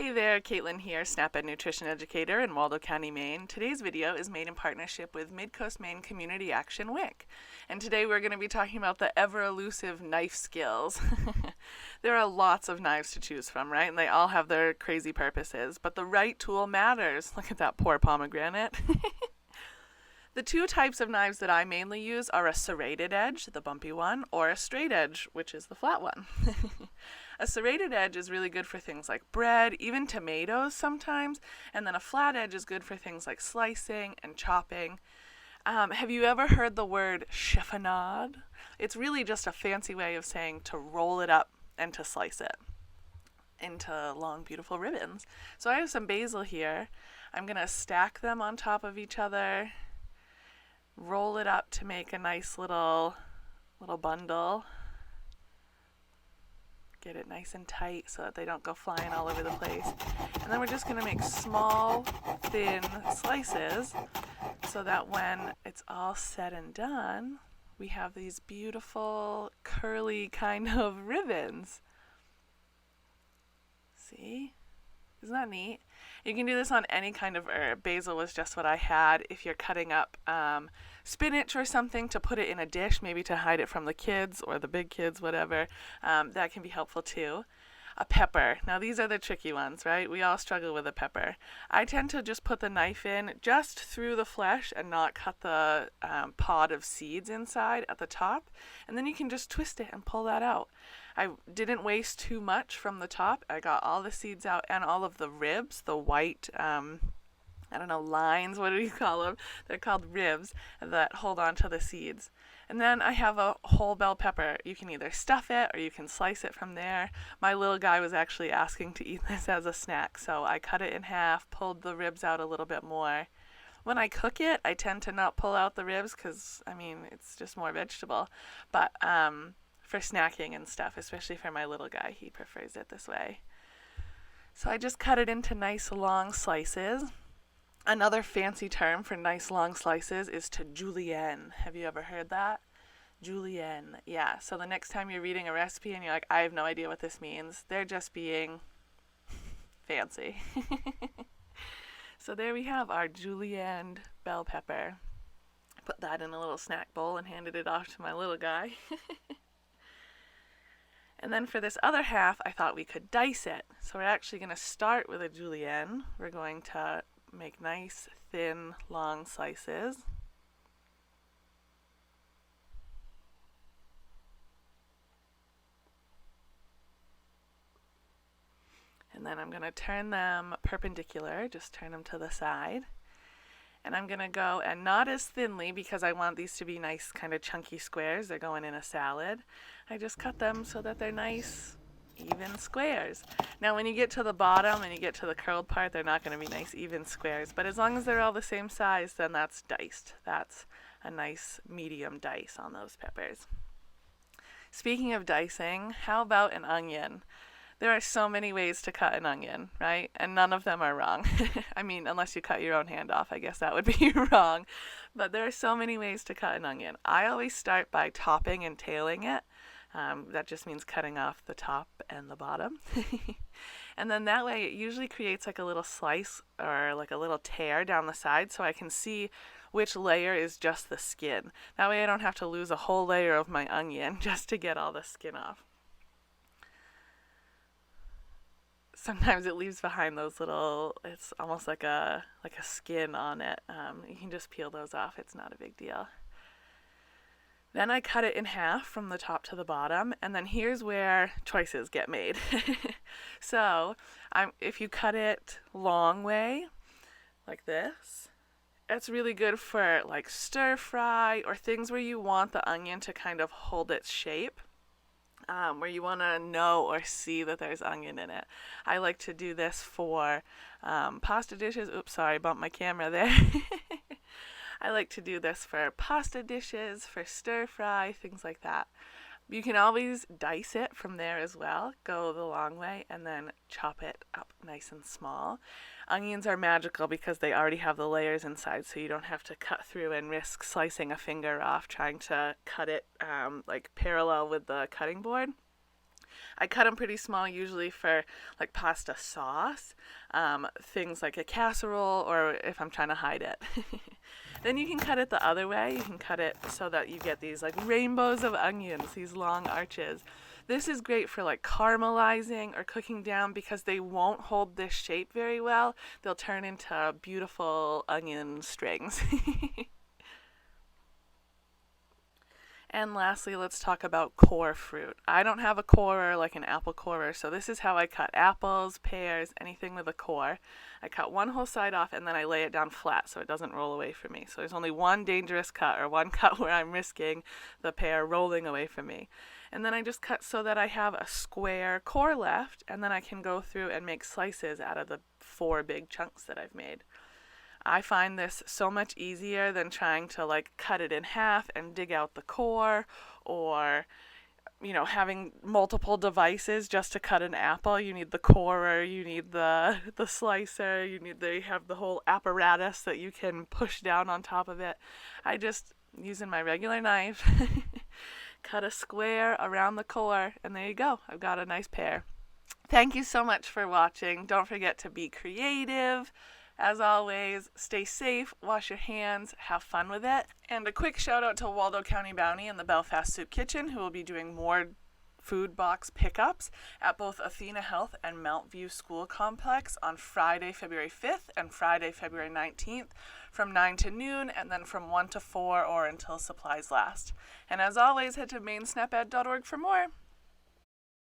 Hey there, Caitlin here, SNAP-Ed Nutrition Educator in Waldo County, Maine. Today's video is made in partnership with Midcoast Maine Community Action WIC. And today we're going to be talking about the ever-elusive knife skills. There are lots of knives to choose from, right? And they all have their crazy purposes, but the right tool matters. Look at that poor pomegranate. The two types of knives that I mainly use are a serrated edge, the bumpy one, or a straight edge, which is the flat one. A serrated edge is really good for things like bread, even tomatoes sometimes, and then a flat edge is good for things like slicing and chopping. Have you ever heard the word chiffonade? It's really just a fancy way of saying to roll it up and to slice it into long, beautiful ribbons. So I have some basil here. I'm going to stack them on top of each other, roll it up to make a nice little bundle. Get it nice and tight so that they don't go flying all over the place. And then we're just going to make small, thin slices so that when it's all said and done, we have these beautiful, curly kind of ribbons. See? Isn't that neat? You can do this on any kind of herb. Basil was just what I had. If you're cutting up spinach or something to put it in a dish, maybe to hide it from the kids or the big kids, whatever, that can be helpful too. A pepper. Now these are the tricky ones, right? We all struggle with a pepper. I tend to just put the knife in just through the flesh and not cut the pod of seeds inside at the top. And then you can just twist it and pull that out. I didn't waste too much from the top. I got all the seeds out and all of the ribs, the white, lines, what do you call them? They're called ribs that hold on to the seeds. And then I have a whole bell pepper. You can either stuff it or you can slice it from there. My little guy was actually asking to eat this as a snack, so I cut it in half, pulled the ribs out a little bit more. When I cook it, I tend to not pull out the ribs because, it's just more vegetable. But for snacking and stuff, especially for my little guy, he prefers it this way. So I just cut it into nice long slices. Another fancy term for nice long slices is to julienne. Have you ever heard that? Julienne. Yeah, so the next time you're reading a recipe and you're like, I have no idea what this means, they're just being fancy. So there we have our julienne bell pepper. Put that in a little snack bowl and handed it off to my little guy. And then for this other half, I thought we could dice it. So we're actually going to start with a julienne. We're going to make nice, thin, long slices. And then I'm going to turn them perpendicular, just turn them to the side. And I'm going to go, and not as thinly because I want these to be nice kind of chunky squares. They're going in a salad. I just cut them so that they're nice, even squares. Now when you get to the bottom and you get to the curled part, they're not going to be nice, even squares. But as long as they're all the same size, then that's diced. That's a nice medium dice on those peppers. Speaking of dicing, how about an onion? There are so many ways to cut an onion, right? And none of them are wrong. Unless you cut your own hand off, I guess that would be wrong. But there are so many ways to cut an onion. I always start by topping and tailing it. That just means cutting off the top and the bottom. And then that way it usually creates like a little slice or like a little tear down the side so I can see which layer is just the skin. That way I don't have to lose a whole layer of my onion just to get all the skin off. Sometimes it leaves behind those little, it's almost like a skin on it. You can just peel those off. It's not a big deal. Then I cut it in half from the top to the bottom, and then here's where choices get made. So if you cut it long way, like this, it's really good for like stir fry or things where you want the onion to kind of hold its shape. Where you want to know or see that there's onion in it. I like to do this for pasta dishes. Oops, sorry, bumped my camera there. I like to do this for pasta dishes, for stir fry, things like that. You can always dice it from there as well, go the long way, and then chop it up nice and small. Onions are magical because they already have the layers inside, so you don't have to cut through and risk slicing a finger off trying to cut it like parallel with the cutting board. I cut them pretty small, usually for like pasta sauce, things like a casserole, or if I'm trying to hide it. Then you can cut it the other way. You can cut it so that you get these like rainbows of onions, these long arches. This is great for like caramelizing or cooking down because they won't hold this shape very well. They'll turn into beautiful onion strings. And lastly, let's talk about core fruit. I don't have a corer like an apple corer, so this is how I cut apples, pears, anything with a core. I cut one whole side off and then I lay it down flat so it doesn't roll away from me. So there's only one dangerous cut, or one cut where I'm risking the pear rolling away from me. And then I just cut so that I have a square core left, and then I can go through and make slices out of the 4 big chunks that I've made. I find this so much easier than trying to like cut it in half and dig out the core, or having multiple devices just to cut an apple. You need the corer, you need the slicer, you have the whole apparatus that you can push down on top of it. I just, using my regular knife, cut a square around the core, and there you go. I've got a nice pear. Thank you so much for watching. Don't forget to be creative. As always, stay safe, wash your hands, have fun with it. And a quick shout out to Waldo County Bounty and the Belfast Soup Kitchen, who will be doing more food box pickups at both Athena Health and Mount View School Complex on Friday, February 5th and Friday, February 19th from 9 to noon, and then from 1 to 4 or until supplies last. And as always, head to mainsnaped.org for more.